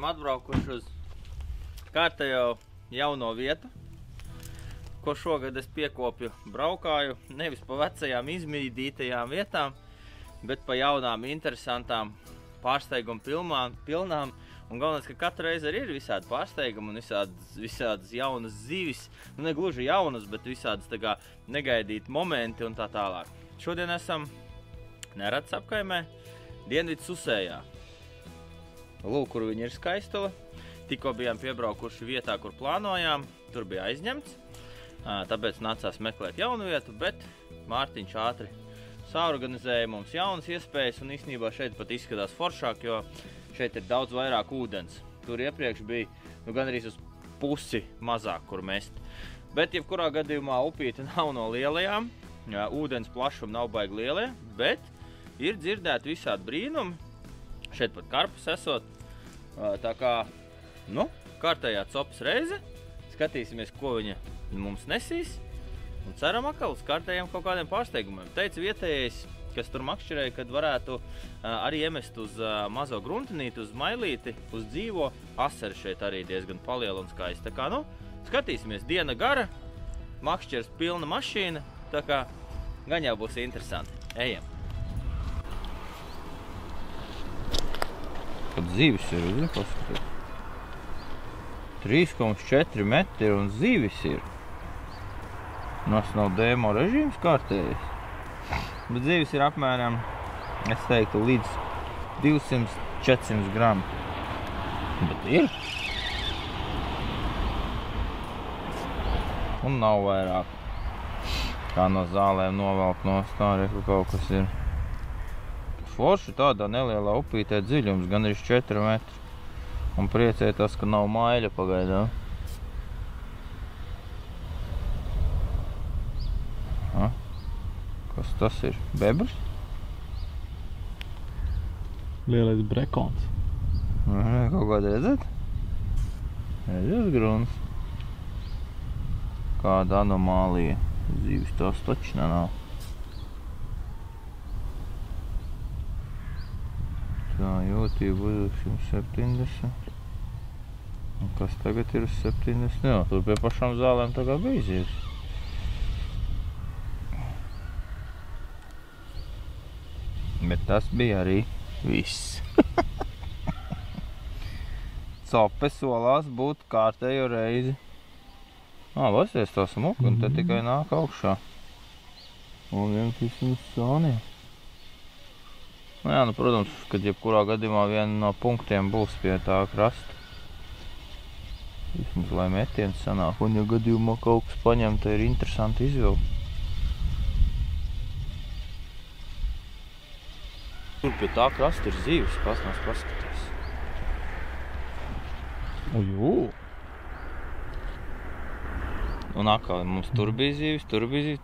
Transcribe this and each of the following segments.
esam atbraukuši uz kārtējo jauno vietu, ko šogad es piekopju braukāju, nevis pa vecajām izmīdītajām vietām, bet pa jaunām, interesantām, pārsteigumu pilnām. Un galvenais, ka katru reizi arī ir visādi pārsteigumi un visādas jaunas zivis. Nu, ne gluži jaunas, bet visādas tā kā negaidīti momenti un tā tālāk. Šodien esam Nerats apkaimē, Dienvidu Susējā. Lūk, kur viņa ir Skaistula. Tikko bijām piebraukuši vietā, kur plānojām. Tur bija aizņemts. Tāpēc nācās meklēt jaunu vietu, bet Mārtiņš ātri saorganizēja mums jaunas iespējas. Un īstenībā šeit pat izskatās foršāk, jo šeit ir daudz vairāk ūdens. Tur iepriekš bija gandrīz uz pusi mazāk, kur mest. Bet jebkurā gadījumā upīte nav no lielajām. Ūdens plašuma nav baigi lielie, bet ir dzirdēti visādi brīnumi. Šeit pat karpus esot. Tā kā, kārtējā copas reize. Skatīsimies, ko viņa mums nesīs. Un ceram atkal uz kārtējiem kaut kādiem pārsteigumiem. Teica vietējais, kas tur makšķerēja, kad varētu arī iemest uz mazo gruntenīti, uz mailīti, uz dzīvo. Aseri šeit arī diezgan paliela un skaista. Tā kā, skatīsimies, diena gara, makšķers pilna mašīna, tā kā gan jau būs interesanti. Ejam! Pat zivis ir, paskatīt. 3,4 metri un zivis ir. Tas nav dēmo režīms kārtējis. Bet zivis ir apmēram, es teiktu, līdz 200-400 gramu. Bet ir. Un nav vairāk. Kā no zālēm novelk no stārē, ka kaut kas ir. Forši tādā nelielā upītē dziļums, gan arī 4 metri. Un priecēja tas, ka nav maiļa pagaidā. Kas tas ir? Bebrs? Lielais brekons. Kaut kādu redzat? Redzat gruns? Kāda anomālija. Zivis tās taču nav. Tā, jūtība uz 170. Un kas tagad ir uz 70? Jā, tur pie pašām zālēm tā kā bija zivis. Bet tas bija arī viss. Cope solās būt kārtējo reizi. Lasies tā smuka, un te tikai nāk augšā. Un vienkārši sāniem. Jā, protams, kad jebkurā gadījumā viena no punktiem būs pie tā krasta. Vismaz, lai metiens sanāk. Un ja gadījumā kaut kas paņem, te ir interesanti izvilkt. Tur pie tā krasta ir zivis, paskatās. Ujū! Un atkal mums tur bija zivis,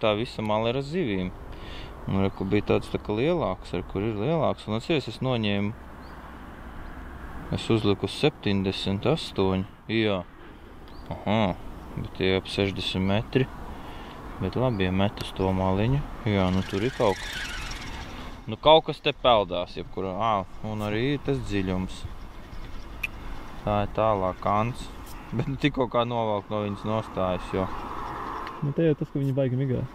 tā visa mala ir ar zivīm. Un reku bija tāds tā kā lielāks, kur ir lielāks. Un atceries, es noņēmu, es uzliku 78, jā. Bet tie ap 60 metri. Bet labi, ja met uz to maliņu. Jā, tur ir kaut kas. Kaut kas te peldās, jebkurā. Un arī tas dziļums. Tā ir tālāk kants. Bet tikko kā novelk no viņas nostājas, jo. Te jau tas, ka viņi baigi migās.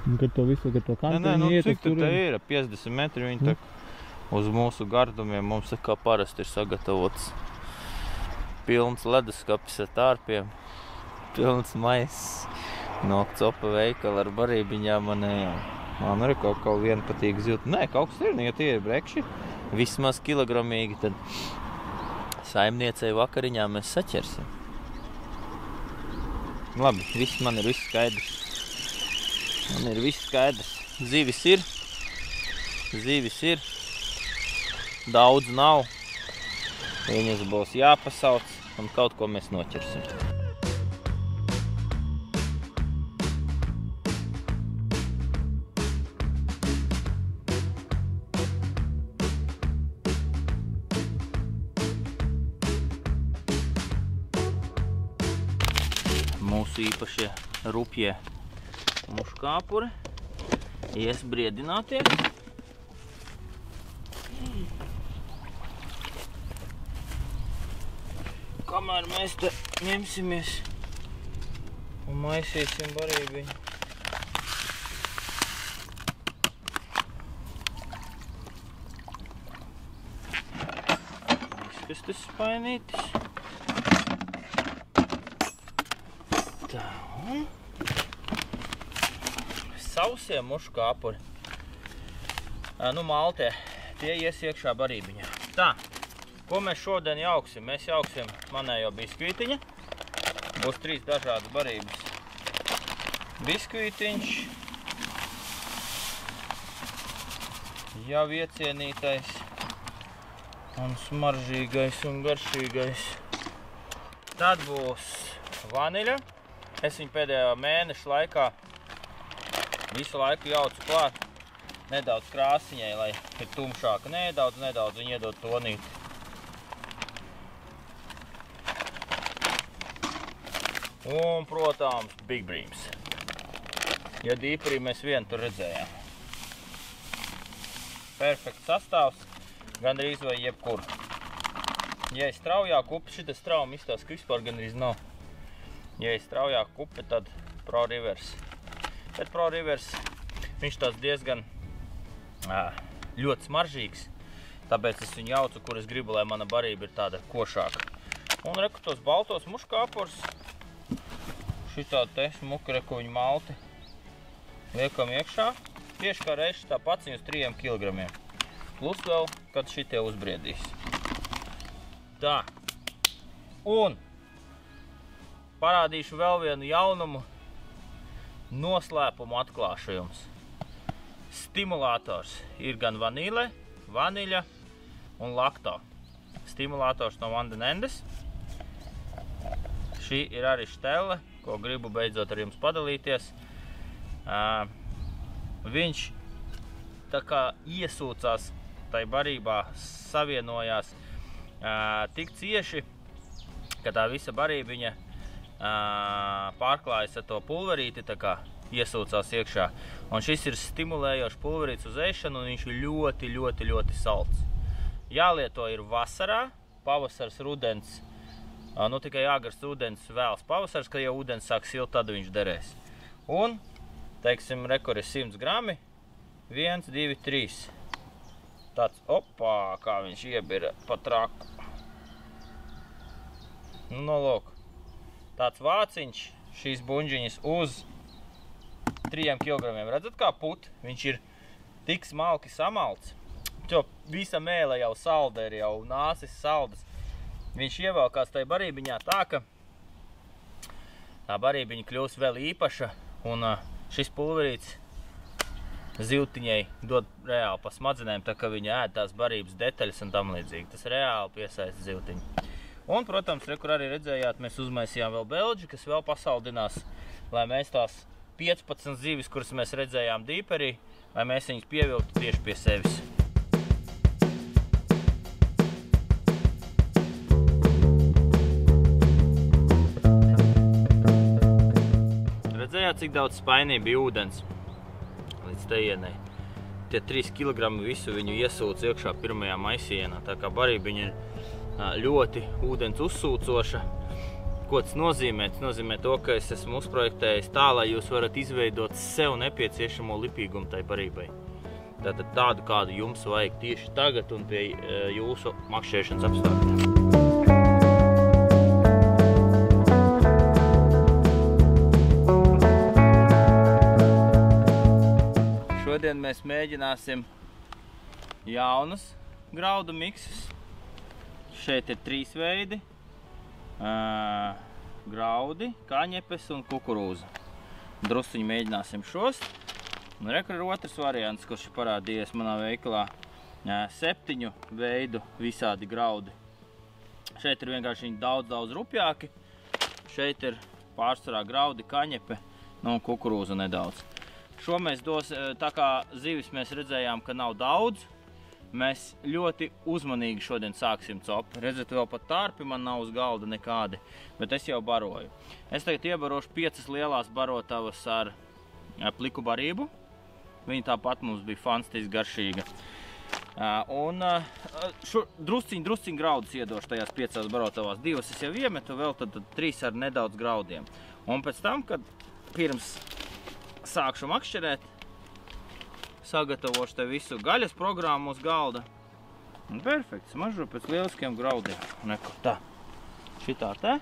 Un kad to visu, kad to kantu viņi iet uz cik te ir? 50 metri viņi tak uz mūsu gardumiem. Mums kā parasti ir sagatavots pilns leduskapis ar tārpiem. Pilns maiss no copa veikala ar barībiņām manējām. Man arī kaut viena patīk zilt. Nē, kaut kas ir, ja tie ir brekši, vismaz kilogramīgi, tad saimniecei vakariņā mēs saķersim. Labi, man ir viss skaidrs. Man ir viss skaidrs. Zivis ir. Daudz nav. Viņas būs jāpasauc un kaut ko mēs noķersim. Mūsu īpašie rupjie muškāpuri iesbriedināties. kamēr mēs te ņemsimies un maisīsim barībiņu. Kas tas spainītis? Tā, un sausie mušu kāpuri. Nu, maltie, tie ies iekšā barībiņā. Tā, ko mēs šodien jauksim? Mēs jauksim manējo biskvītiņa. Būs 3 dažādas barības. Biskvītiņš, jau iecienītais un smaržīgais un garšīgais. Tad būs vaniļa. Es viņu pēdējā mēneša laikā visu laiku jaucu klāt nedaudz krāsiņai, lai ir tumšāka. Nedaudz viņu iedot tonīti. Un, protams, Big Breams. Ja dīparī mēs vienu tur redzējām. Perfekts sastāvs, gandrīz vai jebkur. Ja ir straujāk upe, šitas strauma izstās, ka vispār gandrīz nav. Ja ir straujāk upe, tad Pro Rivers. Bet Pro Rivers, viņš tās diezgan ļoti smaržīgs, tāpēc es viņu jaucu, kur es gribu, lai mana barība ir tāda košāka. Un reku tos baltos muškāpurs, šitā te smuka reku viņu malti, liekam iekšā, tieši kā reiz tā paciņu uz 3 kg. Plus vēl, kad šitie uzbriedīs. Tā. Un parādīšu vēl vienu jaunumu, noslēpumu atklāšu jums. Stimulators ir gan vaniļa un lakto. Stimulators no Van den Endes. Šī ir arī štelle, ko gribu beidzot ar jums padalīties. Viņš tā kā iesūcās tai barībā, savienojās tik cieši, ka tā visa barībiņa pārklājas ar to pulverīti, tā kā iesūcās iekšā. Un šis ir stimulējošs pulverīts uz ēšanu, un viņš ir ļoti salds. Jālieto ir vasarā, pavasars, rudens, nu tikai jāgarst ūdens vēls pavasars, kad jau ūdens sāk silt, tad viņš derēs. Un, teiksim, rekord ir 100 grami, 1, 2, 3. Tāds, opā, kā viņš iebira pa traku. Nu, nolūk. Tāds vāciņš, šīs buņģiņas uz 3 kg. Redzat, kā put? Viņš ir tik smalki samalts. Jo visa mēle jau salda ir, jau nāsis saldas. Viņš ievelkās tai barībiņā tā, ka tā barībiņa kļūs vēl īpaša, un šis pulverīts zivtiņai dod reāli pa smadzenēm, tā ka viņa ēd tās barības detaļas un tam līdzīgi. Tas reāli piesaista zivtiņu. Un, protams, kur arī redzējāt, mēs uzmaisījām vēl belģi, kas vēl pasaldinās, lai mēs tās 15 zivis, kuras mēs redzējām dīperī, lai mēs viņus pievilktu tieši pie sevis. Redzējāt, cik daudz spainī bija ūdens līdz tejienai. Tie 3 kg visu viņu iesūc iekšā pirmajā maisienā, tā kā barībiņa ir ļoti ūdens uzsūcoša. Ko tas nozīmē? Tas nozīmē to, ka es esmu uzprojektējis tā, lai jūs varat izveidot sev nepieciešamo lipīgumu tai barībai. Tātad tādu, kādu jums vajag tieši tagad un pie jūsu makšķēšanas apstākļiem. Šodien mēs mēģināsim jaunas graudu miksus. Šeit ir 3 veidi. Graudi, kaņepes un kukurūza. Drusciņi mēģināsim šos. Un rekur ir otrs variants, kurš ir parādījies manā veikalā. 7 veidu visādi graudi. Šeit ir vienkārši daudz rupjāki. Šeit ir pārsvarā graudi, kaņepe un kukurūza nedaudz. Šo mēs tā kā zivis mēs redzējām, ka nav daudz, mēs ļoti uzmanīgi šodien sāksim copu. Redzat, vēl pat tārpi man nav uz galda nekādi, bet es jau baroju. Es tagad iebarošu 5 lielās barotavas ar pliku barību. Viņa tāpat mums bija fantastiski garšīga. Un drusciņ graudus iedošu tajās 5 barotavās. 2 es jau iemetu, vēl tad 3 ar nedaudz graudiem. Un pēc tam, kad pirms sākšu makšķerēt, sagatavošu te visu gaļas programmu uz galda. Un perfekti, smažo pēc lieliskiem graudiem. Neko tā. Šitā te.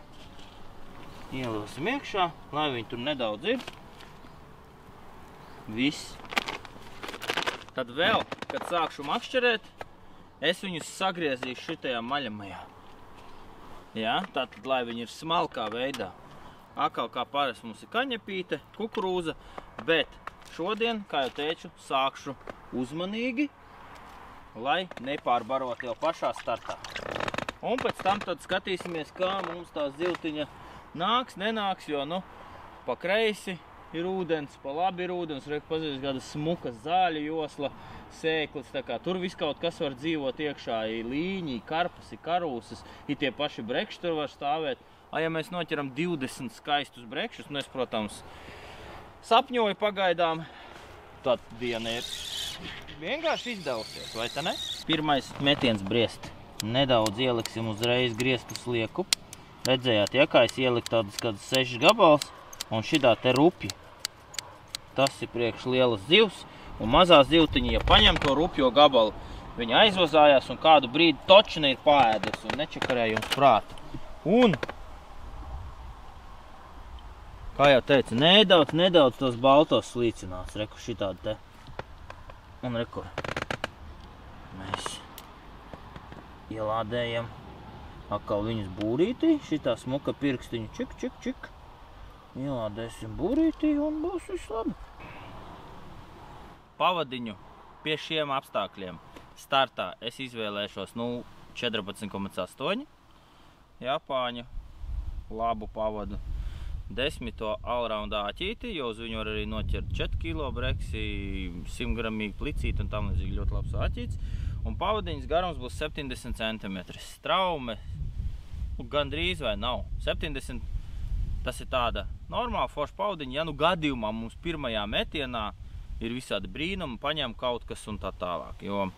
Ielūsim iekšā, lai viņi tur nedaudz ir. Viss. Tad vēl, kad sākšu makšķerēt, es viņus sagriezīšu šitajā maļamajā. Jā, tātad, lai viņi ir smalkā veidā. Akal kā parasti mums ir kaņepīte, kukurūza, bet šodien, kā jau teicu, sākšu uzmanīgi, lai nepārbarot jau pašā startā. Un pēc tam tad skatīsimies, kā mums tā ziltiņa nāks, nenāks, jo, pa kreisi ir ūdens, pa labi ir ūdens, pazīst kāda smuka zāļu josla, sēklis, tā kā tur viss kaut kas var dzīvot iekšā, ir līņi, karpas, ir karūsas, ir tie paši brekši tur var stāvēt. Ja mēs noķeram 20 skaistus brekšus, es, protams, sapņoju pagaidām, tad diena ir vienkārši izdevusies, vai tā ne? Pirmais metiens briest. Nedaudz ieliksim uzreiz griestu slieku. Redzējāt, ja kā es ieliku tādas 6 gabals, un šitā te rupja. Tas ir priekš lielas zivs, un mazā zivtiņa, ja paņem to rupjo gabalu, viņa aizvazājās un kādu brīdi točina ir paēdus un nečakarēja jums prātu. Un, kā jau teicu, nedaudz tos baltos slīcinās, reku šitādi te. Un reku, mēs ielādējam atkal viņus būrītī, šitā smuka pirkstiņu čik. Ielādēsim būrītī un būs viss labi. Pavadiņu pie šiem apstākļiem startā es izvēlēšos 14,8 Japāņu labu pavadu. 10. allroundā aķīti, jo uz viņu var arī noķert 4 kilo breksi, 100 gramīgi plicīti un tam līdzīgi ļoti labs aķīts. Un pavadiņas garums būs 70 cm. Straume gandrīz vai nav. 70, tas ir tāda normāla forša pavadiņa. Ja gadījumā mums pirmajā metienā ir visādi brīnumi, paņem kaut kas un tā tālāk. Jo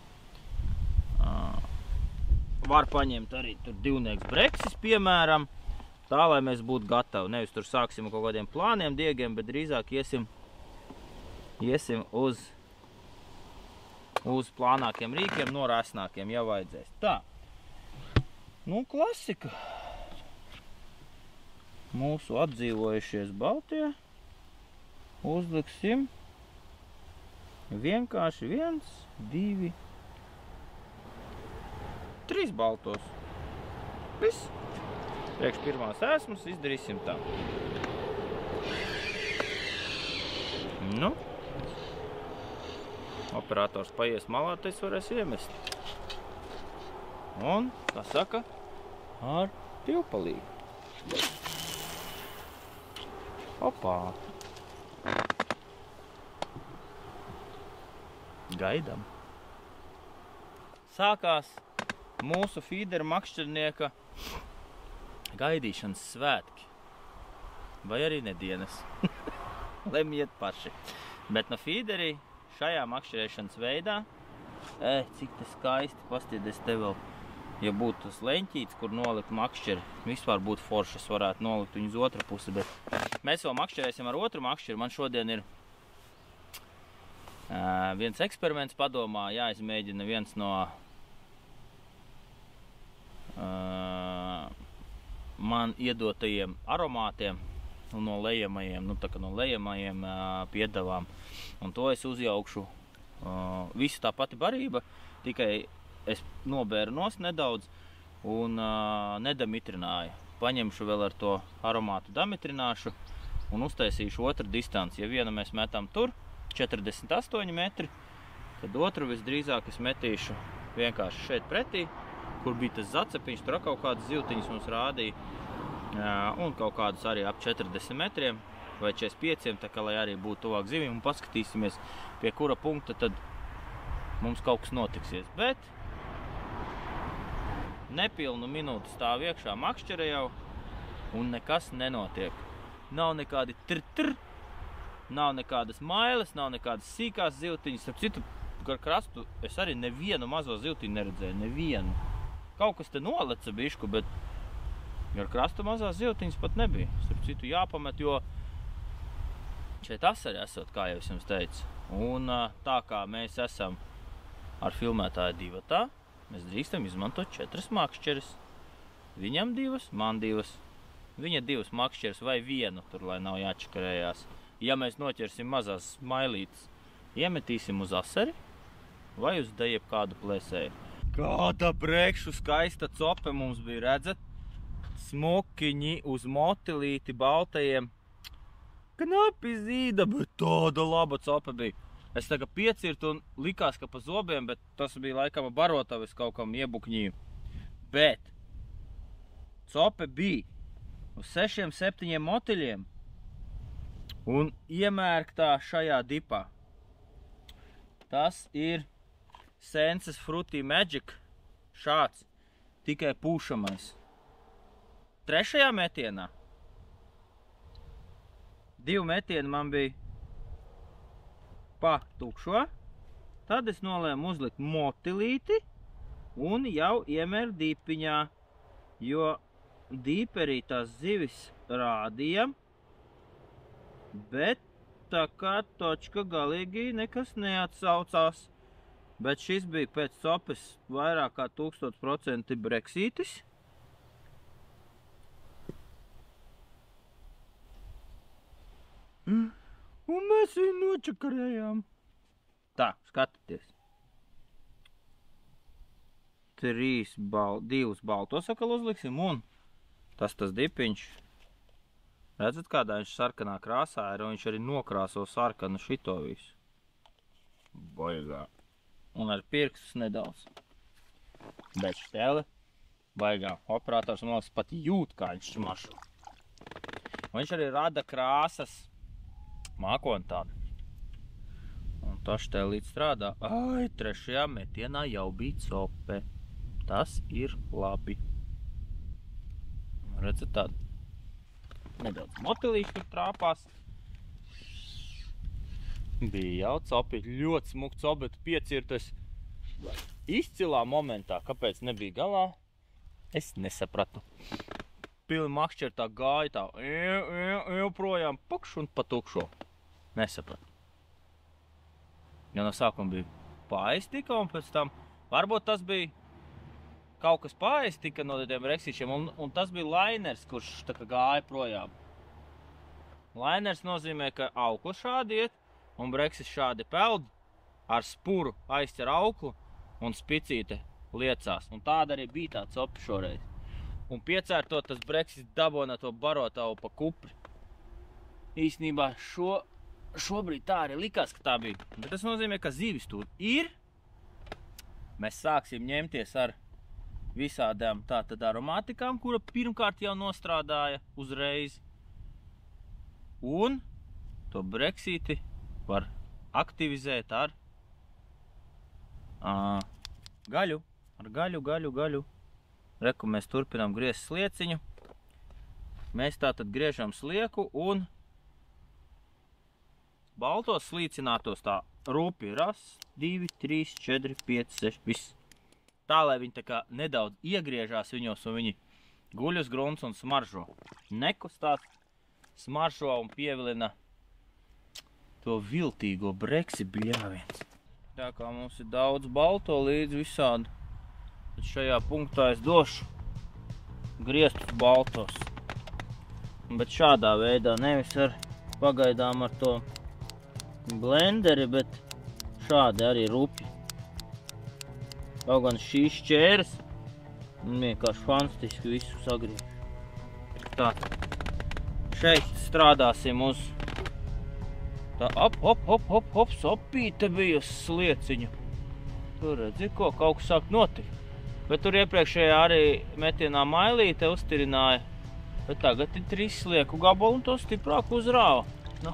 var paņemt arī tur divnieks breksis, piemēram, tā, lai mēs būtu gatavi. Nevis tur sāksim kaut kādiem plāniem, diegiem, bet drīzāk iesim uz plānākiem rīkiem, norāsnākiem, ja vajadzēs. Tā. Klasika. Mūsu atdzīvojušies baltie. Uzliksim vienkārši 1, 2, 3 baltos. Viss. Priekš pirmās esmas izdarīsim tā. Operators paies malā, tas varēs iemest. Un, kā saka, ar pivpalīgu. Opā. Gaidam. Sākās mūsu feedera makšķernieka gaidīšanas svētki. Vai arī nedienas. Lemjiet paši. Bet no feederī šajā makšķerēšanas veidā, cik te skaisti, pastiedies te vēl, ja būtu tas leņķīts, kur nolikt makšķeri, vispār būtu foršas, varētu nolikt viņu uz otru pusi, bet mēs vēl makšķerēsim ar otru makšķeri. Man šodien ir viens eksperiments padomā, jāizmēģina viens no man iedotajiem aromātiem, no lejamajiem piedavām. Un to es uzjaukšu visu tā pati barība, tikai es nobēru nost nedaudz un nedamitrināju. Paņemšu vēl ar to aromātu damitrināšu un uztaisīšu otru distanci. Ja vienu mēs metam tur, 48 metri, tad otru visdrīzāk es metīšu vienkārši šeit pretī, kur bija tas zacepiņš, tur kaut kādas zivtiņas mums rādīja, un kaut kādus arī ap 40 metriem vai 45, tā kā lai arī būtu tuvāk zivīm, un paskatīsimies, pie kura punkta tad mums kaut kas notiksies. Bet nepilnu minūti stāv iekšā makšķere jau, un nekas nenotiek. Nav nekādi tr, nav nekādas mailes, nav nekādas sīkās zivtiņas. Starp citu, gar krastu es arī nevienu mazo zivtiņu neredzēju, nevienu. Kaut kas te noleca bišku, bet gar krastu mazās zivtiņas pat nebija. Starp citu jāpamet, jo šeit asari esot, kā jau es jums teicu. Un tā kā mēs esam ar filmētāju divatā, mēs drīkstam izmantot 4 makšķeres. Viņam 2, man 2. Viņa 2 makšķeres vai 1, tur, lai nav jāčakarējās. Ja mēs noķersim mazās mailītes, iemetīsim uz asari vai uz jeb kādu plēsēju. Kāda priekšu skaista cope mums bija, redzat? Smukiņi uz motilīti baltajiem. Knapi zīda, bet tāda laba cope bija. Es tagad piecirtu un likās, ka pa zobiem, bet tas bija laikam barotavis kaut kam iebukņīju. Bet cope bija uz 6-7 motiļiem un iemērktā šajā dipā. Tas ir Senses Fruity Magic, šāds, tikai pūšamais. 3. metienā 2 metieni man bija pa tukšo, tad es nolēmu uzlikt motilīti un jau iemēru dīpiņā, jo dīperī tās zivis rādīja, bet tā kā točka galīgi nekas neatsaucās. Bet šis bija pēc copes vairāk kā 1000% breksītis. Un mēs viņu nočakarējām. Tā, skatieties. 2 baltos sakal uzliksim un tas dipiņš. Redzat, kādā viņš sarkanā krāsā ir, un viņš arī nokrāso sarkanu šito visu. Baigā. Un ar pirkstus nedaudz. Bet štele, baigā. Operators man liekas pat jūt, kā viņš šmašo. Un viņš arī rada krāsas mākoni tādu. Un tā štelīt strādā. Ai, 3. metienā jau bija cope. Tas ir labi. Redzat tādu. Nedaudz motilīši tur trāpās. Bija jau copi, ļoti smuk copi, bet piecirtas izcilā momentā. Kāpēc nebija galā? Es nesapratu. Pilni makšķeri tā gāja tā, projām pukšu un pa tukšo. Nesapratu. Jo no sākuma bija paistika un pēc tam, varbūt tas bija kaut kas paistika no tiem reksīšiem un tas bija lainers, kurš tā kā gāja projām. Lainers nozīmē, ka auklu šādi iet un breksis šādi peld, ar spuru aizcer auklu un spicīte liecās. Un tāda arī bija tā copa šoreiz. Un piecērtot tas breksis dabona to barotavu pa kupri. Īstenībā šobrīd tā arī likās, ka tā bija. Bet tas nozīmē, ka zivis tur ir. Mēs sāksim ņemties ar visādām tātad aromātikām, kura pirmkārt jau nostrādāja uzreiz. Un to breksīti var aktivizēt ar gaļu. Ar gaļu. Reku mēs turpinām griezt slieciņu. Mēs tātad griežam slieku un baltos slīcinātos tā rupi. 1, 2, 3, 4, 5, 6, viss. Tā, lai viņi tā kā nedaudz iegriežās viņos un viņi guļ uz grunts un smaržo. Nekustās, smaržo un pievilina to viltīgo breksi bļāviens. Tā kā mums ir daudz balto līdz visādi, tad šajā punktā es došu griestus baltos. Bet šādā veidā, nevis ar pagaidām ar to blenderi, bet šādi arī rupi. Kaut gan šīs šķēres vienkārši fantastiski visu sagriež. Tā, šeit strādāsim uz tā hop, sopīte bija uz slieciņu. Tur redzi, kaut kas sāk notikt. Bet tur iepriekšējā arī metienā mailīte uztirināja. Bet tagad ir 3 slieku gabalu un to stiprāk uzrāva. Nu,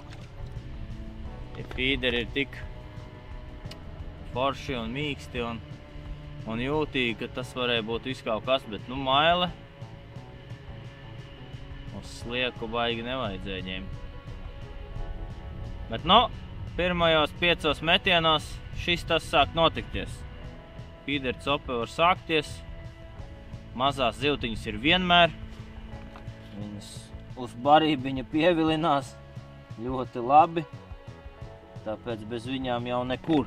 tie fīderi ir tik forši un mīksti un jūtīgi, ka tas varēja būt viss kaut kas, bet nu maile uz slieku baigi nevajadzēja ņemt. Bet nu, pirmajos 5 metienos šis tas sāk notikties. Fīderu cope var sākties. Mazās zivtiņas ir vienmēr. Viņas uz barībiņa pievilinās ļoti labi. Tāpēc bez viņām jau nekur.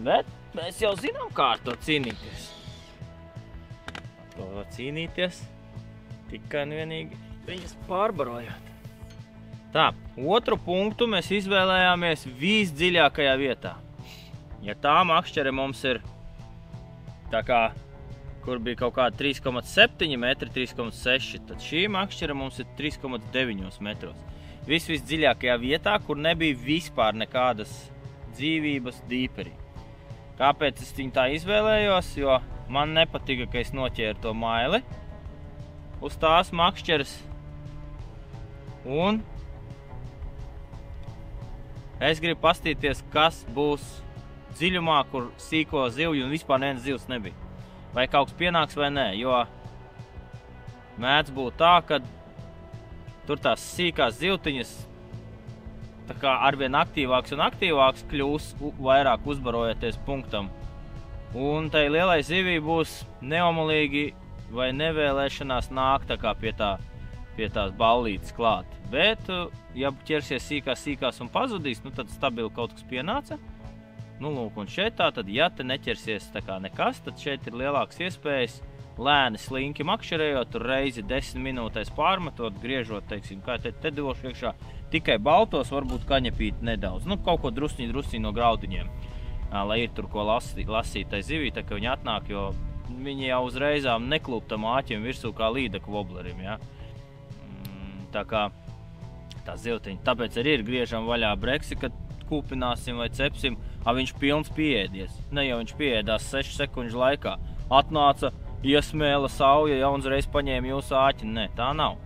Bet mēs jau zinām, kā ar to cīnīties. To cīnīties tikai un vienīgi viņas pārbarojot. Tā, otru punktu mēs izvēlējāmies visdziļākajā vietā. Ja tā makšķere mums ir tā kā, kur bija kaut kāda 3,7 metri, 3,6, tad šī makšķere mums ir 3,9 metros. Visdziļākajā vietā, kur nebija vispār nekādas dzīvības dīperī. Kāpēc es viņu tā izvēlējos? Jo man nepatika, ka es noķēru to maili uz tās makšķeres. Un es gribu pastīties, kas būs dziļumā, kur sīko zivju un vispār nevienas zivs nebija. Vai kaut kas pienāks vai nē, jo mēdz būt tā, ka tur tās sīkās zivtiņas tā kā arvien aktīvāks un aktīvāks kļūs, vairāk uzbarojoties punktam. Un tai lielai zivī būs neomulīgi vai nevēlēšanās nāk tā kā pie tās ballītes klāt. Bet, ja ķersies sīkās un pazudīs, nu tad stabili kaut kas pienāca. Nu, lūk, un šeit tā, tad, ja te neķersies tā kā nekas, tad šeit ir lielāks iespējas lēni slinki makšķerējot, tur reizi 10 minūtēs pārmetot, griežot, teiksim, kā te došu iekšā tikai baltos, varbūt kaņepīt nedaudz. Nu, kaut ko drusciņi no graudiņiem, lai ir tur ko lasīt tai zivī, tā ka viņi atnāk, jo viņi jau uzreizām neklūp tam āķim virsū kā līdeku woblerim, ja? Tā kā tā zivtiņa. Tāpēc arī ir griežam vaļā breksi, kad kūpināsim vai cepsim, viņš pilns pieēdies. Ne jau viņš pieēdās 6 sekundžu laikā. Atnāca, iesmēla sauja, ja uzreiz paņēma jūsu āķi. Nē, tā nav.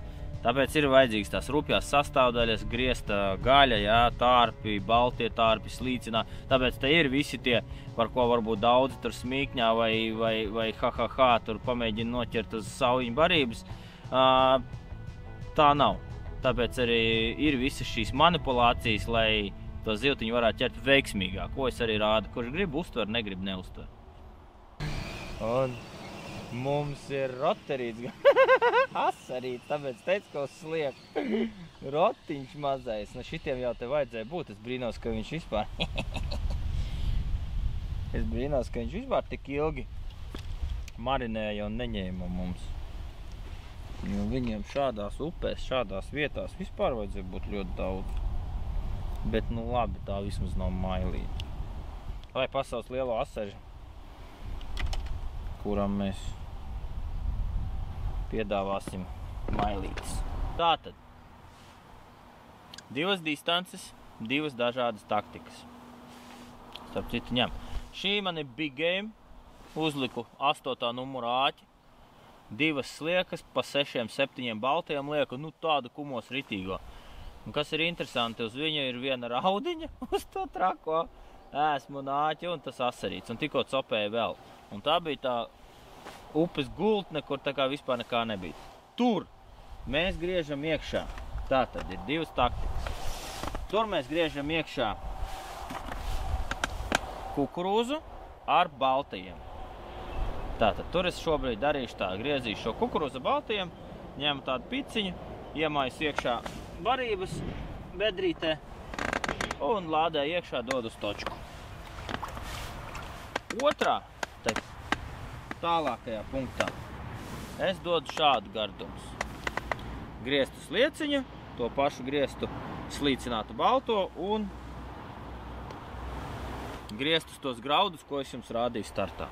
Tāpēc ir vajadzīgs tās rupjās sastāvdaļas, griezta gaļa, jā, tārpi, baltie tārpi, slīcinā. Tāpēc te ir visi tie, par ko varbūt daudzi tur smīkņā vai tur pamēģina noķert uz saujiņu barības. Tā nav. Tāpēc arī ir visas šīs manipulācijas, lai to zivtiņu varētu ķert veiksmīgāk. Ko es arī rādu, kurš grib uztver, negrib neuztver. Un mums ir roterīts, asarīts, tāpēc teicu, ka uz slieku. Rotiņš mazais. Nu šitiem jau te vajadzēja būt. Es brīnos, ka viņš vispār tik ilgi marinēja un neņēma mums. Jo viņiem šādās upēs, šādās vietās vispār vajadzēja būt ļoti daudz. Bet, nu labi, tā vismaz nav mailīta. Lai pasauc lielo asaži, kuram mēs piedāvāsim mailītes. Tātad, 2 distances, 2 dažādas taktikas. Starp citu ņem. Šī man ir big game, uzliku 8. numuru āķi. 2 sliekas, pa 6-7 baltajiem lieku, nu tādu kumos ritīgo. Un kas ir interesanti, uz viņu ir viena raudiņa, uz to trako ēsmu un āķi un tas asarīts. Un tikko copēja vēl. Un tā bija tā upes gultne, kur tā kā vispār nekā nebija. Tur mēs griežam iekšā. Tā tad ir 2 taktikas. Tur mēs griežam iekšā kukurūzu ar baltajiem. Tātad tur es šobrīd darīšu tā, griezīšu šo kukurūzu baltajiem, ņemu tādu piciņu, iemājas iekšā barības bedrītē un lādēju iekšā dodu uz točku. Otrā, tālākajā punktā, es dodu šādu gardumus. Grieztu slieciņu, to pašu grieztu slīcinātu balto un grieztus tos graudus, ko es jums rādīju startā.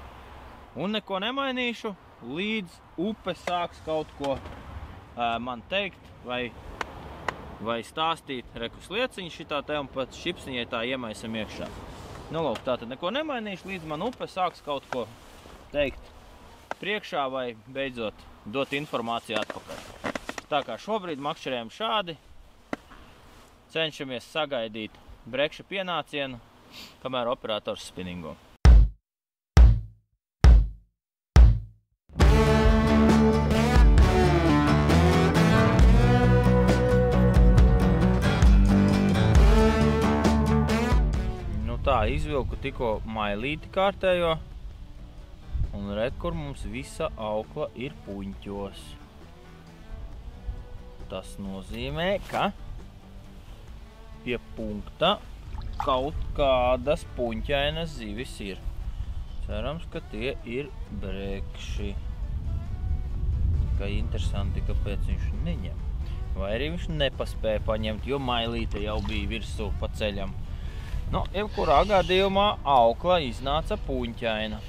Un neko nemainīšu, līdz upe sāks kaut ko man teikt vai stāstīt. Reku slieciņu šitā te un pat šipsniņai tā iemaisam iekšā. Nu, lūk, tātad neko nemainīšu, līdz man upe sāks kaut ko teikt priekšā vai beidzot dot informāciju atpakaļ. Tā kā šobrīd makšķerējam šādi, cenšamies sagaidīt brekša pienācienu, kamēr operators spinningo. izvilku tikko mailīti kārtējo. Un redz, kur mums visa aukla ir puņķos. Tas nozīmē, ka pie punkta kaut kādas puņķainas zivis ir. Cerams, ka tie ir brekši. Kā interesanti, kāpēc viņš neņem. Vai arī viņš nepaspēja paņemt, jo mailīte jau bija virsū pa ceļam. Nu, jebkurā gadījumā aukla iznāca puņķaina.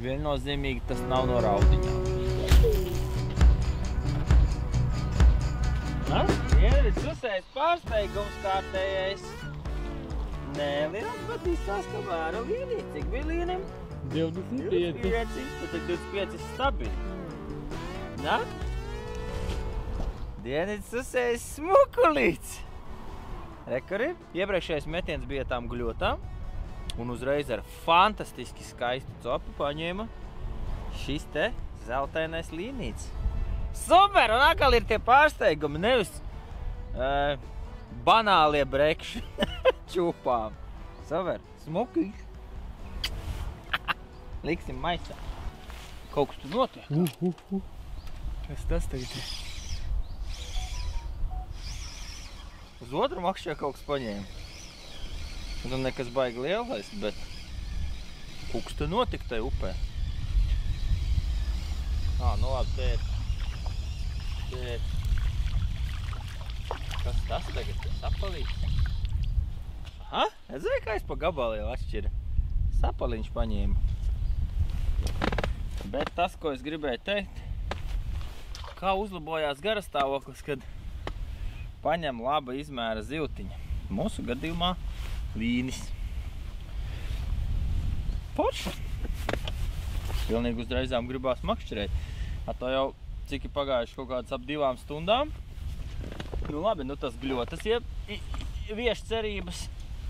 Viennozīmīgi tas nav no raudiņām. Ieris uzsēs pārsteigums kārtējais. Nē, liels, bet izsās, ka vēra līnija. Cik bija līnim? 25. 25, tad 25 stabili. Nā? Dienis uzsēs smukulīts. Rekur ir. Iepriekšējais metiens bija tām gļotām. Un uzreiz ar fantastiski skaistu copu paņēma šis te zeltainais līnīts. Super! Un atkal ir tie pārsteigumi, nevis banālie brekši čūpām. Super! Smukiņš! Liksim maisā. Kaut kas tur notiek. Kas tas tagad ir? Uz otru makšķē kaut kas paņēma. Nu, nekas baigi lielais, bet kuks te notika tai upē. Nu labi, tēt. Kas tas tagad? Sapalīts? Aha, redzēji, kā es pa gabaliem atšķira? Sapaliņš paņēma. Bet tas, ko es gribēju teikt, kā uzlabojās garastāvoklis, kad paņem laba izmēra zivtiņa. Mūsu gadījumā līnis. Forši. Pilnīgi uzreizām gribās makšķerēt. To jau cik ir pagājuši kaut kādas ap 2 stundām. Nu labi, nu tas gļotas vieš cerības.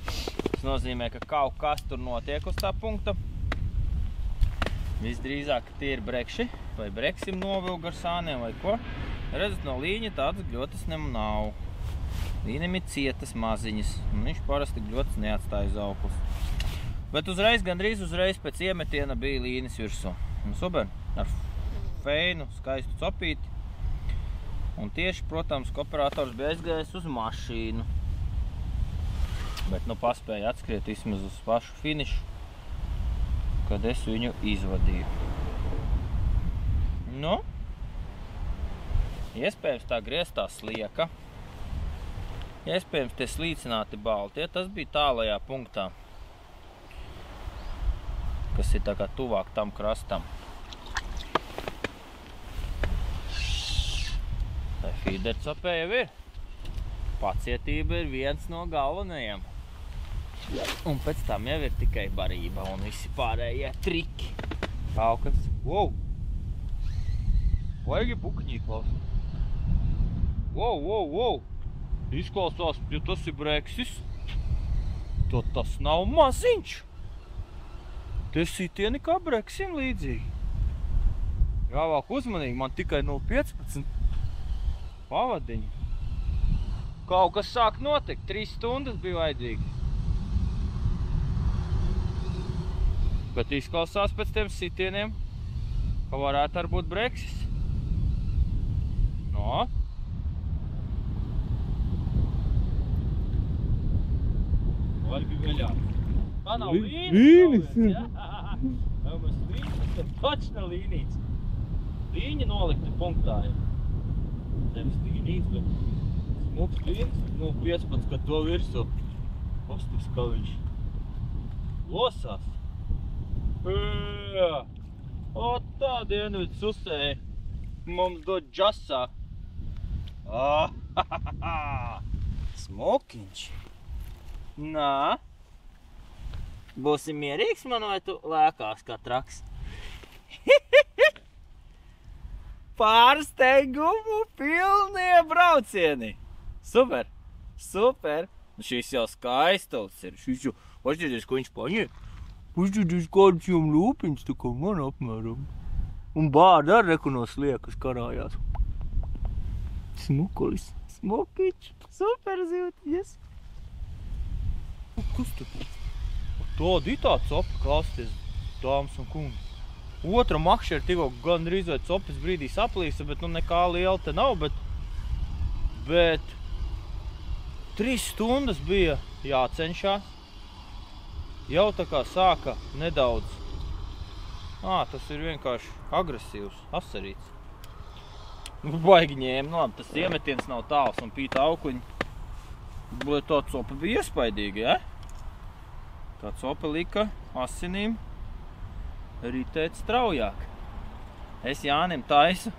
Tas nozīmē, ka kaut kas tur notiek uz tā punkta. Visdrīzāk tie ir brekši, vai breksim novilgu ar sāniem vai ko. Redzat, no līņa tādas gļotas nav. Līnim ir cietas maziņas, un viņš parasti gļotas neatstāja uz auklas. Bet gandrīz uzreiz pēc iemetiena bija līnis virsū. Un super, ar feinu, skaistu copīti. Un tieši, protams, ka operators bija aizgājis uz mašīnu. Bet nu paspēja atskriet vismaz uz pašu finišu, kad es viņu izvadīju. Nu, iespējams tā grieztā slieka. Iespējams, tie slīcināti balti, tas bija tālajā punktā, kas ir tā kā tuvāk tam krastam. Tā feedercopē jau ir. Pacietība ir viens no galvenajiem. Un pēc tam jau ir tikai barība un visi pārējie triki. Kaut kas. Wow! Vajag bukaņī klausīt. Wow! Izklausās, ja tas ir breksis, tad tas nav maziņš. Tie sitieni kā breksim līdzīgi. Jāvāk uzmanīgi, man tikai 0,15 pavadiņi. Kaut kas sāk notikt, 3 stundas bija vajadzīgi. Bet izklausās pēc tiem sitieniem, ka varētu varbūt breksis. No. Vargi veļāk. Tā nav līnīts. Jau mēs līnīts, tad točna līnīts. Līņa nolikta punktā. Nevis līnīts, bet smuks līnīts. 15, kad to virsū. Postis, kā viņš losās. O tā Dienvids uzsēja. Mums dod džasā. Smukiņš. Nā, būsi mierīgs man vai tu lēkās kā traks? Pārsteigumu pilnie braucieni! Super! Šis jau skaistuls ir. Šis jau, pašķiedies, ko viņš paņēma. Pašķiedies, kādas jām lūpiņas, tā kā man apmēram. Un bārda ar reku no sliekas karājās. Smukulis, smukiņš, super zivtiņas. Kas tur? Tāda ir tā copa, klausieties, dāmas un kungi. Otra makšķera tikko gandrīz vai copas brīdī saplīsa, bet nu nekā liela te nav, bet 3 stundas bija jācenšās. Jau tā kā sāka nedaudz. Tas ir vienkārši agresīvs, asarīts. Baigi ņēma, nu labi, tas iemetiens nav tāls un pīta aukuņi. Bet tā copa bija iespaidīga, ja? Tā copa lika asinīm ritēt straujāk. Es Jānim taisu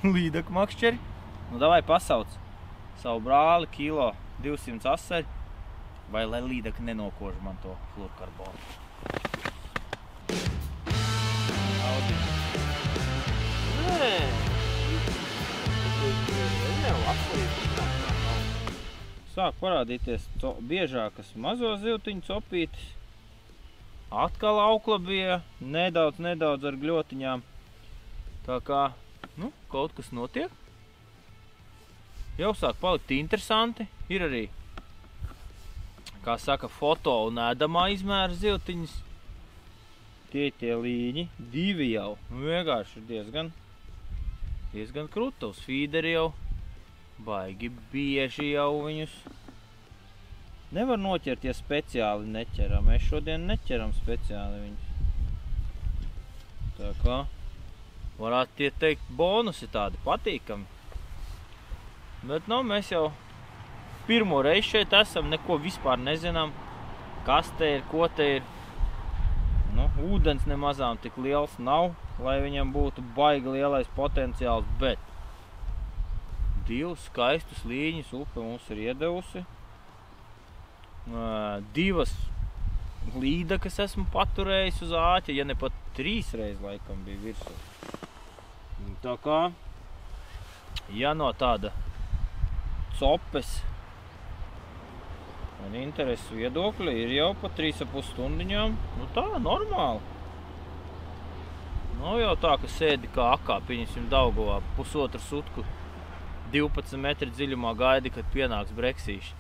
līdaku makšķeri. Nu, davai pasauc savu brāli kilo 200 asari, vai lai līdaka nenokož man to fluorkarbonu. Nē. Sāk parādīties biežākas mazo zivtiņu copītes. Atkal aukla bija nedaudz ar gļotiņām. Tā kā, nu, kaut kas notiek. Jau sāk palikt interesanti. Ir arī, kā saka, foto un ēdamā izmēra zivtiņas. Tie līņi, 2 jau. Nu, vienkārši ir diezgan kruta. Uz fīderi jau baigi bieži jau viņus. Nevar noķert, ja speciāli neķeram. Mēs šodien neķeram speciāli viņus. Tā kā varētu teikt bonusi tādi patīkami. Bet nu, mēs jau pirmo reizi šeit esam, neko vispār nezinām, kas te ir, ko te ir. Nu, ūdens nemazām tik liels nav, lai viņam būtu baigi lielais potenciāls, bet 2 skaistus līņus upe mums ir iedevusi. 2 līdakas esmu paturējis uz āķa, ja ne pat 3 reiz laikam bija virsū. Tā kā, ja no tāda copes un interesu viedokļa ir jau pa 3,5 stundiņām, nu tā, normāli. Nav jau tā, ka sēdi kā akā, pieņemsim Daugavā, pusotru sutku, 12 metri dziļumā gaidi, kad pienāks breksīši.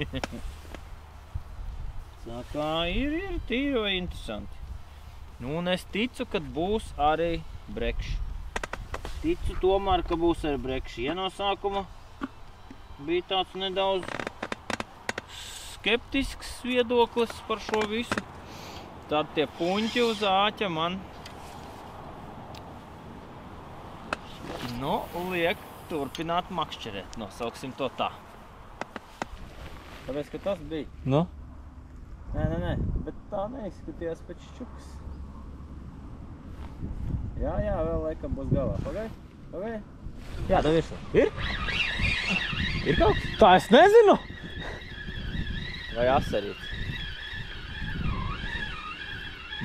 Tā kā ir tīri vai interesanti. Nu, un es ticu, ka būs arī brekši. Ticu tomēr, ka būs arī brekši. Ja no sākuma bija tāds nedaudz skeptisks viedoklis par šo visu, tad tie puņķi uz āķa man liek turpināt makšķerēt. Nosauksim to tā. Tāpēc, ka tas bija. Nu? Nē, bet tā neizskatījās pēc šķukas. Jā, vēl laikam būs galā. Pagaid. Jā, tā virsū. Ir? Ir kaut kas? Tā es nezinu! Vai asarīts?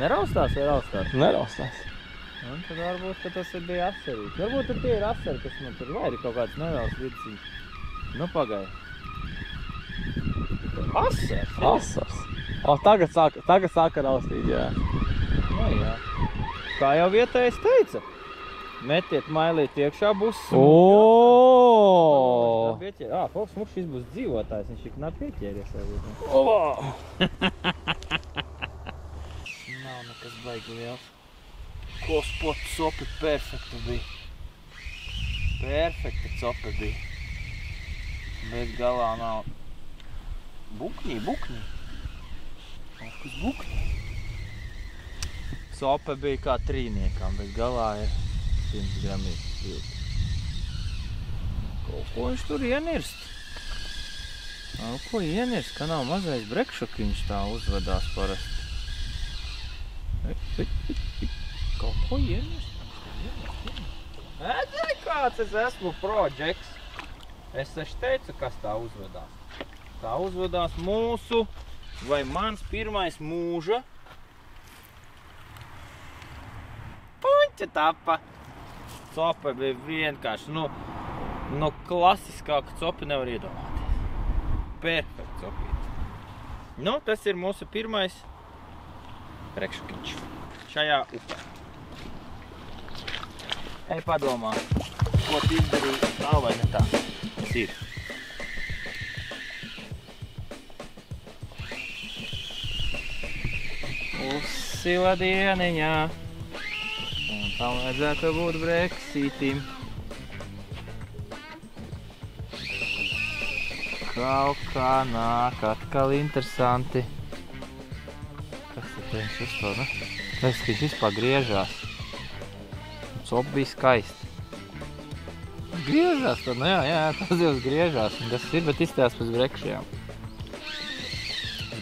Neraustās vai raustās? Neraustās. Un tad varbūt, ka tas bija asarīts. Varbūt tad tie ir asari, kas man tur vai ir kaut kāds nerausts vidusīgs. Nu, pagaid. Asars? Asars. Tagad sāka raustīt, jā. Nu, jā. Kā jau vietējais teica, metiet mailīt iekšā, būs Kaut smuks šis būs dzīvotājs, viņš ir nav pieķēries. Nav nekas baigi liels. Kospot sopi perfekta bija. Perfekta copa bija. Bet galā nav bukņi. Kas bukņi? Sopa bija kā trīniekam, bet galā ir 100 gramīgi. Kaut ko viņš tur ienirst. Ka nav mazais brekšokiņš tā uzvedās parasti. Kaut ko ienirst. Edzai, kāds es esmu projects. Es taču teicu, kas tā uzvedās. Tā uzvedās mūsu vai mans pirmais mūža puņķa tapa. Copa bija vienkārši, nu klasiskāka copa nevar iedomāties. Perfekt copīt. Nu, tas ir mūsu pirmais brekšokiņš šajā upē. Ej padomā, ko tu izdarīji tā vai ne tā. Tas ir. Uzsila dieniņā. Un tam vajadzētu būt breksītim. Kaut kā nāk atkal interesanti. Kas tad viņš uzstāv, ne? Tas, ka viņš vispār griežās. Cop bija skaisti. Griežās tad, nu jā, tas jau griežās. Un kas ir, bet izstājās pēc brekšajām.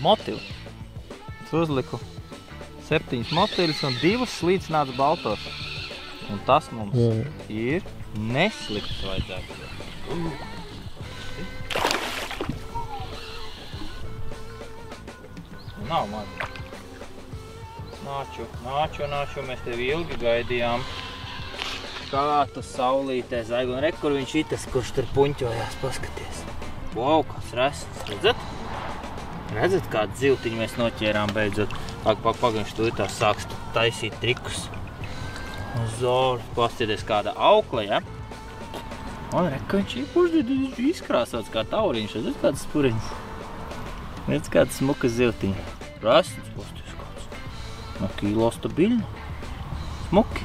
Motili. Es uzliku 7 motiļus un 2 slīcināts baltos. Un tas mums ir neslikts vajadzētu. Nav mazi. Nāču, mēs tevi ilgi gaidījām. Kā tu saulītē zaigu. Un re, kur viņš itas, kurš tur puņķojās, paskaties. Wow, kāds rests, redzat? Redzat, kādu ziltiņu mēs noķērām beidzot. Pagaņš tu tā sāks taisīt trikus. Zori, paskaties kāda aukla, ja? Un re, ka viņš izkrāsots kā tauriņš, redzat kāds spuriņas. Redz kāda smuka ziltiņa. Rasns, paskaties kāds. No kilo stabiļņa. Smuki.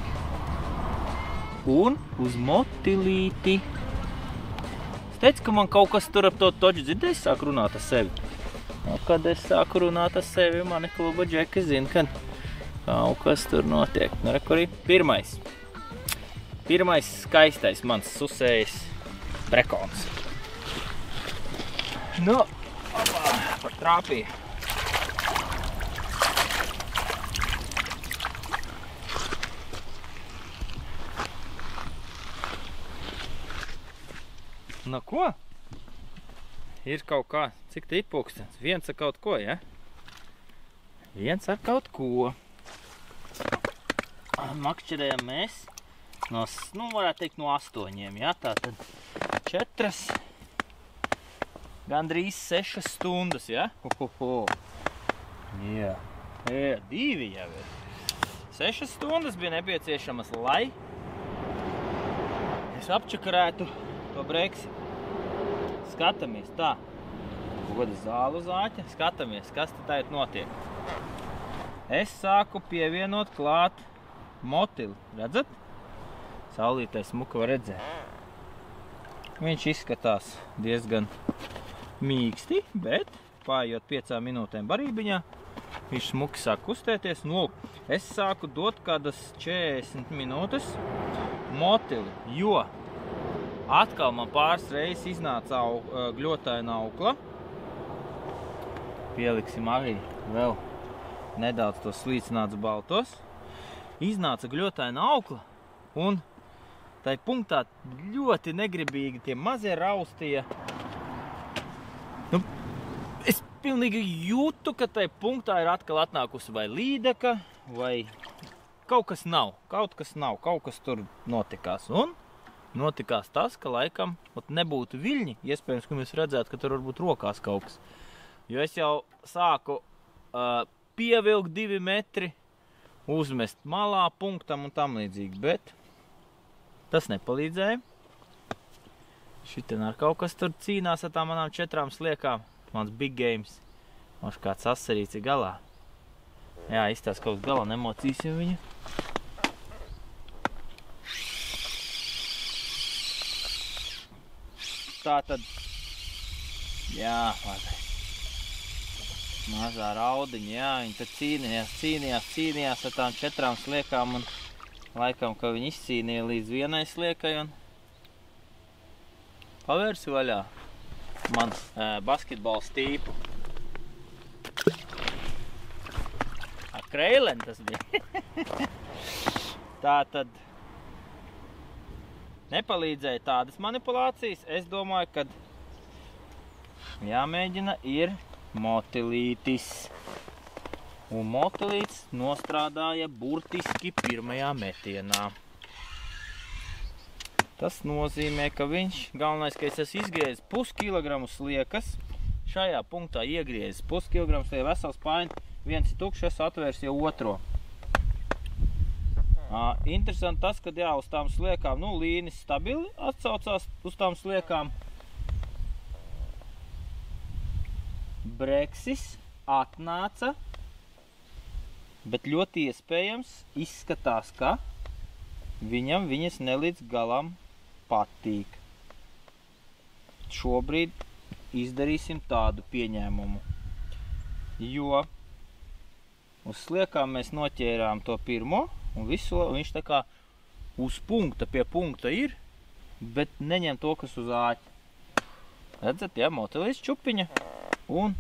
Un uz motilīti. Es teicu, ka man kaut kas tur ap to toģi dzirdēs, sāk runāt ar sevi. Un, kad es sāku runāt ar sevi, mani kluba džeki zina, ka kaut kas tur notiek. Nu, re, kur ir pirmais skaistais mans susējs prekons. Nu, par trāpīju. Nu, ko? Ir kaut kā, cik te ir pulkstens? Viens ar kaut ko, ja? Viens ar kaut ko. Makšķerējam mēs no, varētu teikt, no 8, ja? Tātad 4, gandrīz 6 stundas, ja? Jā, 2 jau ir. 6 stundas bija nepieciešamas, lai es apčakarētu to breksi. Skatāmies tā. Goda zālu zāķa. Skatāmies, kas te tagad notiek. Es sāku pievienot klāt motili. Redzat? Saulītē smuka var redzēt. Viņš izskatās diezgan mīksti, bet paiet 5 minūtēm barībiņā, viņš smuki sāk kustēties. Nu, es sāku dot kādas 40 minūtes motili, jo atkal man pāris reizes iznāca gļotaina aukla. Pieliksim arī vēl nedaudz tos slīcināts baltos. Iznāca gļotaina aukla un tai punktā ļoti negribīgi tie mazie raustie. Nu, es pilnīgi jūtu, ka tai punktā ir atkal atnākusi vai līdeka, vai kaut kas nav, kaut kas tur notikās. Un notikās tas, ka laikam nebūtu viļņi, iespējams, ka mēs redzētu, ka tur varbūt rokās kaut kas. Jo es jau sāku pievilkt 2 metri, uzmest malā punktam un tam līdzīgi, bet tas nepalīdzēja. Šitien ar kaut kas tur cīnās ar tām manām 4 sliekām. Mans big games. Moš kāds asarīts ir galā. Jā, izstās kaut galā, nemocīsim viņu. Tā tad, jā, mazā raudiņa, jā, viņi tad cīnījās ar tām 4 sliekām un laikam, ka viņi izcīnīja līdz 1 sliekai un pavērsi vaļā man basketbola stīpu. Ar kreileni tas bija. Tā tad nepalīdzēja tādas manipulācijas. Es domāju, ka jāmēģina ir motilītis. Un motilītis nostrādāja burtiski pirmajā metienā. Tas nozīmē, ka viņš, galvenais, ka es esmu izgriezis puskilogramu sliekas, šajā punktā iegriezis puskilogramu sliekas, vesels paini, viens ir tukšs, es atvērsu jau otro. Interesanti tas, ka jā, uz tām sliekām, nu, līnis stabili atsaucās uz tām sliekām. Breksis atnāca bet ļoti iespējams izskatās, ka viņam viņas nelīdz galam patīk. Šobrīd izdarīsim tādu pieņēmumu, jo uz sliekām mēs noķērām to pirmo, un viņš tā kā uz punkta pie punkta ir, bet neņem to, kas uz āķa. Redzat, jā, motelīs čupiņa un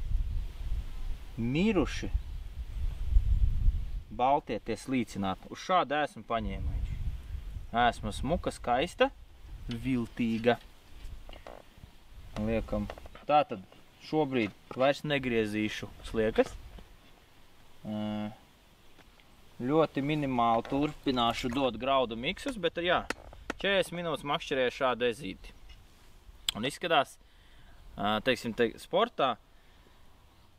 miruši baltie tie slīcināti. Uz šādu esmu paņēmuši. Esmu smuka, skaista, viltīga. Liekam. Tātad šobrīd vairs negriezīšu sliekas. Ļoti minimāli turpināšu dot graudu miksus, bet jā, 40 minūtes makšķerēju šādu ezīti. Un izskatās, teiksim, sportā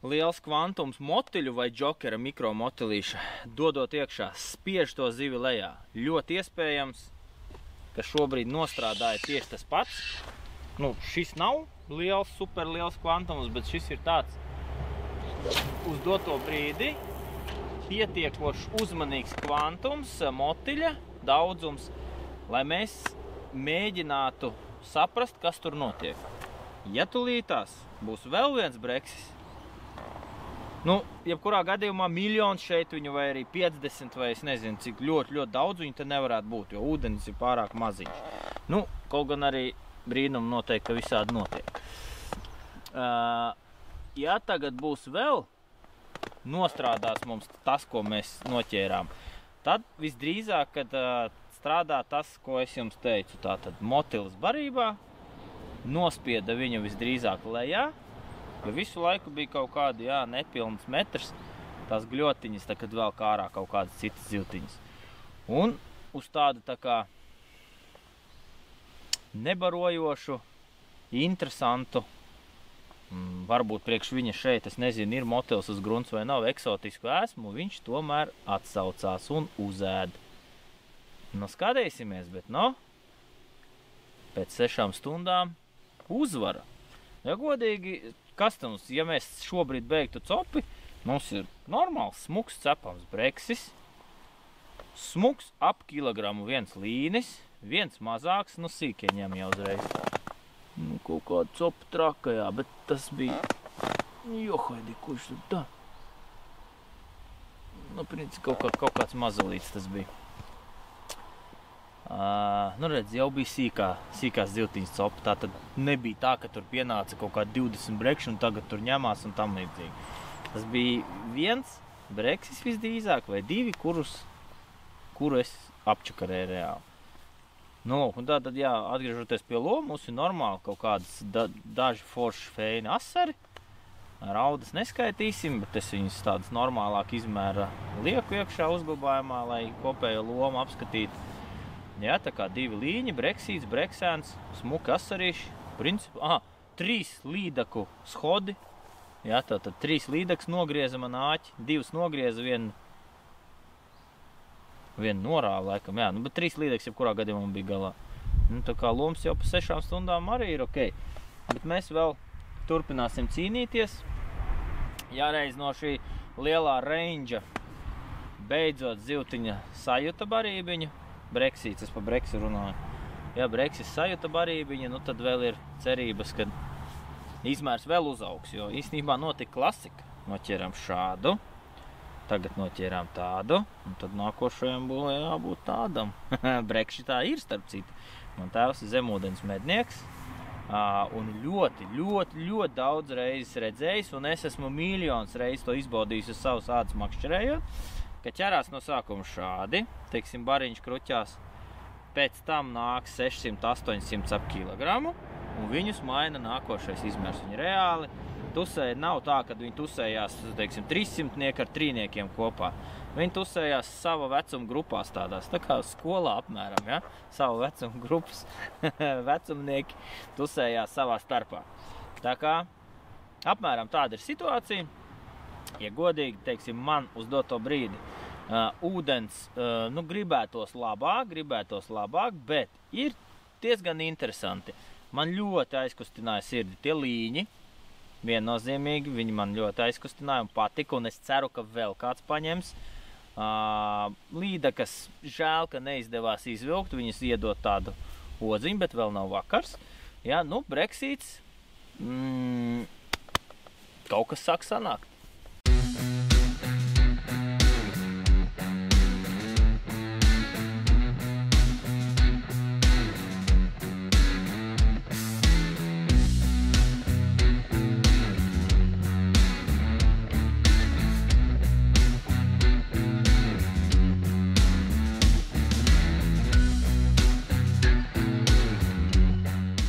liels kvantums motiļu vai džokera mikromotilīša dodot iekšā, spiež to zivi lejā. Ļoti iespējams, ka šobrīd nostrādāja tieši tas pats. Nu, šis nav liels, super liels kvantums, bet šis ir tāds uz doto brīdi pietiekoši uzmanīgs kvantums, motiļa daudzums, lai mēs mēģinātu saprast, kas tur notiek. Ja tulītās būs vēl viens breksis, nu, jebkurā gadījumā miljons šeit viņu vai arī 50 vai es nezinu, cik ļoti daudz viņu te nevarētu būt, jo ūdens ir pārāk maziņš. Nu, kaut gan arī brīnumi noteikti, ka visādi notiek. Ja tagad būs vēl nostrādās mums tas, ko mēs noķērām, tad visdrīzāk, kad strādā tas, ko es jums teicu, tātad motilis barībā, nospieda viņu visdrīzāk lejā, jo visu laiku bija kaut kādi, jā, nepilns metrs, tās gļotiņas, tā kad vēl kārā kaut kādas citas zivtiņas. Un uz tādu tā kā nebarojošu, interesantu, varbūt priekš viņa šeit, es nezinu, ir motils uz grunts vai nav eksotisku esmu, viņš tomēr atsaucās un uzēd. Nu, skatīsimies, bet pēc 6 stundām uzvara. Ja godīgi, kas tam, ja mēs šobrīd beigtu copi, mums ir normāls, smuks cepams breksis, smuks ap kilogramu viens līnis, viens mazāks, nu sīkie ņem jau uzreiz. Nu, kaut kāda copa trakajā, bet tas bija... Johaidī, kurš tad tā? Nu, princi, kaut kāds mazalīts tas bija. Nu, redz, jau bija sīkās zivtiņas copa. Tā tad nebija tā, ka tur pienāca kaut kādi 20 brekši un tagad tur ņemās un tam līdzīgi. Tas bija viens breksis visdrīzāk vai 2, kuru es apčakarēju reāli. Nu, un tātad, jā, atgriežoties pie lomu, mums ir normāli kaut kādas daži forši feini asari. Raudas neskaitīsim, bet es viņus tādas normālāk izmēra lieku iekšā uzglabājumā, lai kopējo lomu apskatītu. Jā, tā kā 2 līņi, breksīts, breksēns, smuki asarīši. Principā, 3 līdaku schodi. Jā, tātad 3 līdaks nogrieza man āķi, 2 nogrieza, vienu norāva laikam, jā, nu, bet 3 līdeks jebkurā gadījumā bija galā. Nu, tā kā loms jau pa 6 stundām arī ir ok. Bet mēs vēl turpināsim cīnīties. Ja reiz no šī lielā range beidzot zivtiņa sajuta barībiņu, breksīts, es pa breksi runāju. Ja breksis sajuta barībiņu, nu tad vēl ir cerības, ka izmērs vēl uzaugs, jo īstenībā notika klasika. Noķeram šādu. Tagad noķērām tādu, un tad nākošajam būtu jābūt tādam. Brekši tā ir, starp citu. Man tēvs ir zemūdens mednieks, un ļoti daudz reizes redzējis, un es esmu miljons reizes to izbaudījis uz savus ādas makšķerējot, ka ķerās no sākuma šādi, teiksim, bariņš kruķās, pēc tam nāk 600-800 ap kilogramu, un viņus maina nākošais izmērs. Viņi reāli tusēja, nav tā, kad viņi tusējās, teiksim, 300 ar 3 kopā. Viņi tusējās sava vecuma grupās tādās, tā kā skolā apmēram, ja? Savu vecuma grupas vecumnieki tusējās savā starpā. Tā kā apmēram tāda ir situācija. Ja godīgi, teiksim, man uz doto brīdi ūdens, nu, gribētos labāk, bet ir diezgan interesanti. Man ļoti aizkustināja sirdi tie līņi. Viennozīmīgi, viņi man ļoti aizkustināja un patika, un es ceru, ka vēl kāds paņems. Līdakas žēl, ka neizdevās izvilkt, viņas iedot tādu odziņu, bet vēl nav vakars. Jā, nu, Brexīts, kaut kas sāk sanākt.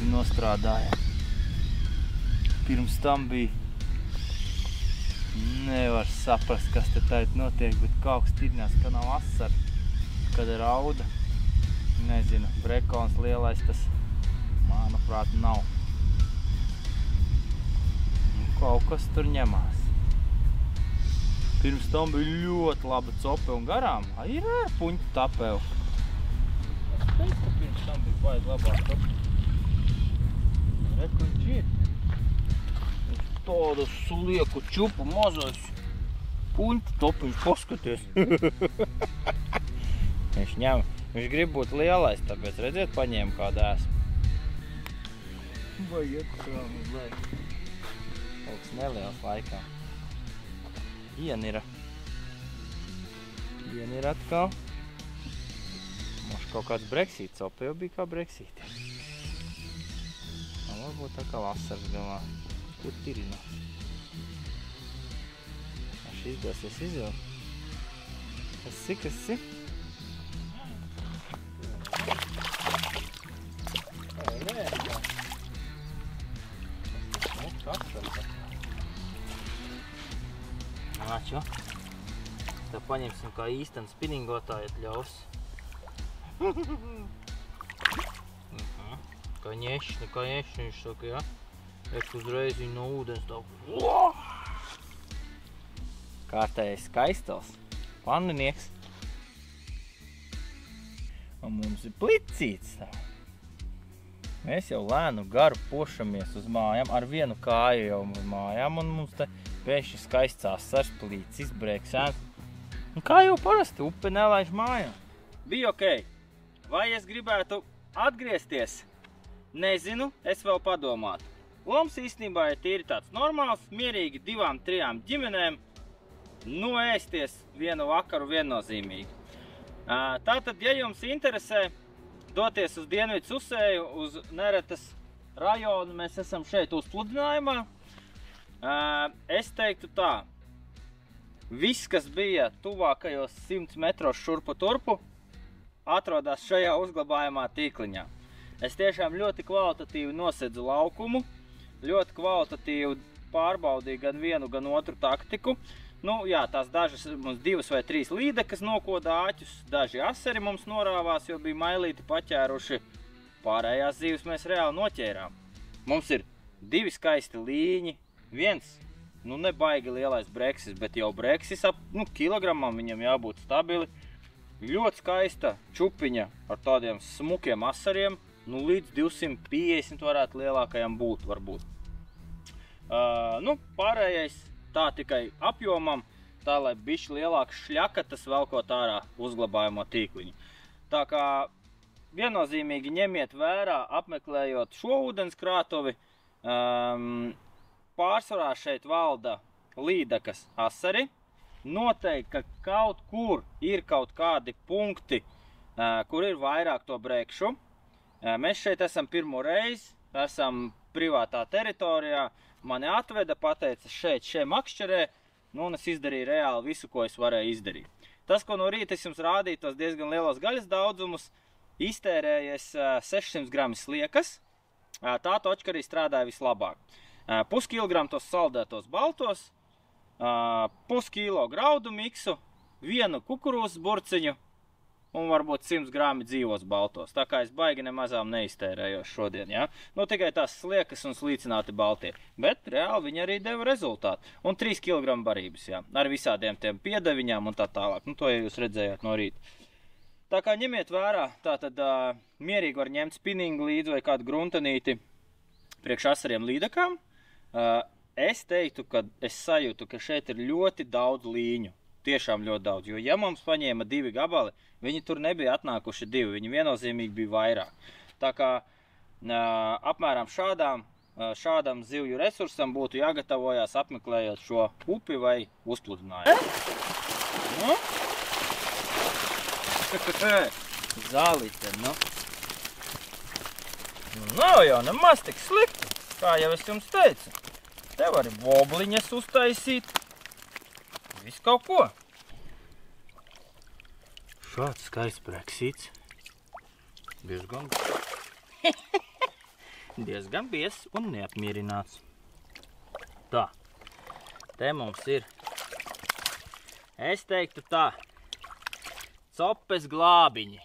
Nostrādājām. Pirms tam bija nevar saprast, kas te tagad notiek, bet kaut kas tirņās, ka nav asara, kad rauda. Nezinu, brekons lielais tas, manuprāt, nav. Kaut kas tur ņemās. Pirms tam bija ļoti laba cope un garām. Ir puņu tapēvu. Es teicu, ka pirms tam bija baigi labā cope. Reku viņš ir. Tādu slieku čupu mazos. Puņu topiņš paskaties. Viņš ņem. Viņš grib būt lielais, tāpēc redziet, paņēma kādu esmu. Vai iet kā mazliet. Kaut kas neliels laikā. Ienira. Ienira atkal. Moš kaut kāds Brexīts, opa jau bija kā Brexīti. Varbūt tā kā vasars galā. Kur tirinās? Aš izdosies izvilkt. Kas si? Nāčo. Tā paņemsim kā īsteni spinningotāji atļaus. Конечно, viņš saka, jā. Es uzreiz viņu no ūdens tā. Kārtējais skaistals. Panninieks. Un mums ir plicīts tā. Mēs jau lēnu garu pošamies uz mājām, ar vienu kāju jau uz mājām, un mums te pēkšņi skaists asars, plīcis, breksēns. Un kā jau parasti, upe nelaiž mājām. Bija ok. Vai es gribētu atgriezties? Nezinu, es vēl padomātu. Loms īstenībā ir tīri tāds normāls, mierīgi 2-3 ģimenēm noēsties vienu vakaru viennozīmīgi. Tātad, ja jums interesē doties uz Dienvidu Susēju, uz Neretas rajonu, mēs esam šeit uzpludinājumā. Es teiktu tā, viss, kas bija tuvākajos 100 metros šurpu turpu, atrodas šajā uzglabājumā tīkliņā. Es tiešām ļoti kvalitatīvi nosedzu laukumu, ļoti kvalitatīvi pārbaudīju gan vienu, gan otru taktiku. Nu, jā, tās dažas mums 2 vai 3 līdekas nokoda āķus, daži aseri mums norāvās, jo bija mailīti paķēruši. Pārējās zīves mēs reāli noķērām. Mums ir 2 skaisti līņi, viens, nu nebaigi lielais breksis, bet jau breksis ap kilogramam viņam jābūt stabili. Ļoti skaista čupiņa ar tādiem smukiem asariem. Nu, līdz 250 varētu lielākajam būt, varbūt. Pārējais tā tikai apjomam, tā lai bišķi lielāks šļakatas velkot ārā uzglabājumo tīkliņu. Tā kā viennozīmīgi ņemiet vērā, apmeklējot šo ūdenskrātuvi, pārsvarā šeit valda līdakas asari. Noteikti, ka kaut kur ir kaut kādi punkti, kur ir vairāk to brekšu. Mēs šeit esam pirmo reizi, esam privātā teritorijā, mani atveda, pateica šeit makšķerē, un es izdarīju reāli visu, ko es varēju izdarīt. Tas, ko no rīta es jums rādīju, tos diezgan lielos gaļas daudzumus, iztērējies 600 grami sliekas, tā točka arī strādāja vislabāk. Puskilogramu tos saldētos baltos, puskilo graudu miksu, 1 kukurūzas burciņu, un varbūt 100 grami dzīvos baltos. Tā kā es baigi nemazām neiztērējos šodien, jā. Nu, tikai tās sliekas un slīcināti baltie. Bet reāli viņi arī deva rezultātu. Un 3 kg barības, jā. Ar visādiem tiem piedeviņām un tā tālāk. Nu, to jūs redzējāt no rīta. Tā kā ņemiet vērā, tātad mierīgi var ņemt spinningu līdzi vai kādu gruntenīti priekš asariem līdakām. Es teiktu, ka es sajūtu, ka šeit ir ļoti daudz līņu. tiešām ļoti daudz. Jo, ja mums paņēma 2 gabali, viņi tur nebija atnākuši 2, viņi viennozīmīgi bija vairāk. Tā kā apmēram šādam zivju resursam būtu jāgatavojās apmeklējot šo upi vai uzpludinājumu. Zālīte, nu. Nav jau nemaz tik slikti, kā jau es jums teicu. Te var vobliņas uztaisīt. Viss kaut ko. Šāds skaists breksīts. Diezgan biezs un neapmierināts. Tā. Te mums ir, es teiktu tā, copes glābiņi.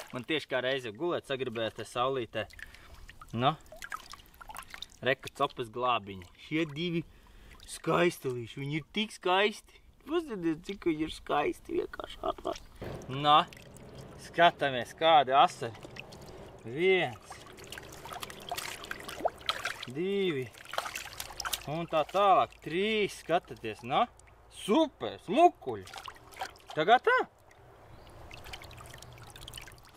Man tieši kā reizi gulēt sagribēja te saulītē. Nu, reku copes glābiņi. Šie 2 skaistelīši, viņi ir tik skaisti. Paskatieties, cik viņi ir skaisti vienkārši atvērt. Nu, skatāmies kādi asari. 1, 2, un tā tālāk 3, skatieties, nu. Super, smukuļi. Tagad tā.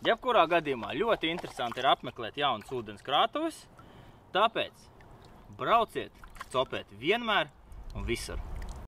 Jebkurā gadījumā ļoti interesanti ir apmeklēt jaunas ūdens krātuves, tāpēc brauciet copēt vienmēr un visur.